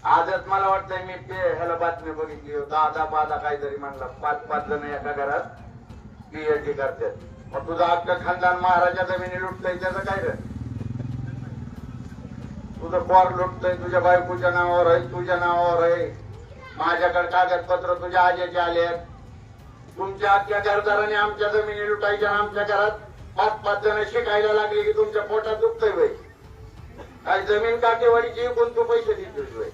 आजच मला वाटतंय मी ते ह्याला बातमी बघितली दादा बादा काहीतरी म्हणला 5-5 जण एका घरात पीएचडी करतात. मग तुझं अख्खं खानदान महाराजा जमिनी लुटतंय त्याचं काय रे? तुझं पोर लुटतंय, तुझ्या बायकोच्या नावावर आहे, तुझ्या नावावर आहे. माझ्याकडे कागदपत्र तुझ्या आजीचे आले. तुमच्या अख्ख्या घरदाराने आमच्या जमिनी लुटायच्या. आमच्या घरात 5-5 जण शिकायला लागली की तुमच्या पोटात दुखतंय वय. काय जमीन काटेवाडीची कोण तू पैसे देतोय?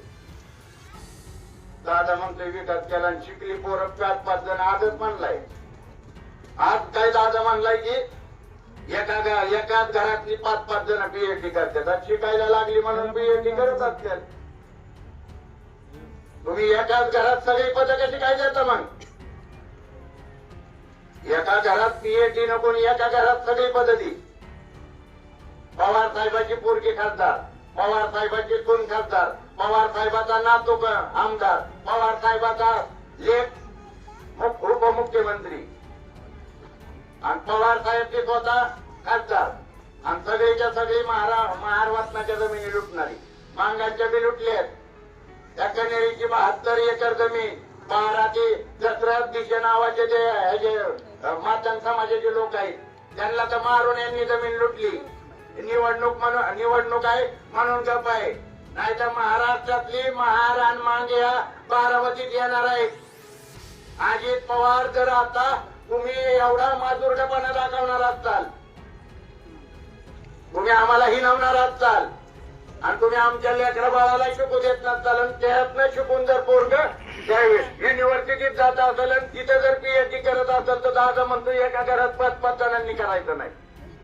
दादा म्हणतोय विकास केला आणि शिकली पोरं 5-5 जण. आजच म्हणलाय, आज काय दादा म्हणलाय की एकाच घरातली 5-5 जण पीएचडी करतात. शिकायला लागली म्हणून पीएचडी करत असतात. तुम्ही एकाच घरात सगळी पदं कशी काय देता? मग एका घरात पीएचडी नको, एका घरात सगळी पद्धती. पवार साहेबांची पोरगी खासदार, पवार साहेबांची सून खासदार, पवार साहेबाचा नातू आमदार, पवार साहेबाचा लेख उपमुख्यमंत्री आणि पवार साहेबची स्वतः खासदार आणि सगळीच्या सगळी महारवासनाच्या जमिनी लुटणारी. मांगांच्या बी लुटल्यात. त्या कनेरीची 72 एकर जमीन 12 ते दसऱ्यात दिशे नावाचे जे मातंग समाजाचे लोक आहेत त्यांना तर मारून यांनी जमीन लुटली. निवडणूक आहे म्हणून गप आहे. नाही तर महाराष्ट्रातली महार आणि मांगे या बारामतीत येणार आहेत. अजित पवार जर आता तुम्ही एवढा माजुरडेपणा दाखवणार असाल, तुम्ही आम्हाला हिणवणार असाल आणि तुम्ही आमच्या लेकरा बाळाला शिकू देत नसाल आणि त्यातनं शिकून जर पोरग युनिव्हर्सिटीत जात असेल आणि तिथे जर पीएचडी करत असेल तर दादा म्हणतो एका घरात 5-5 जणांनी करायचं नाही.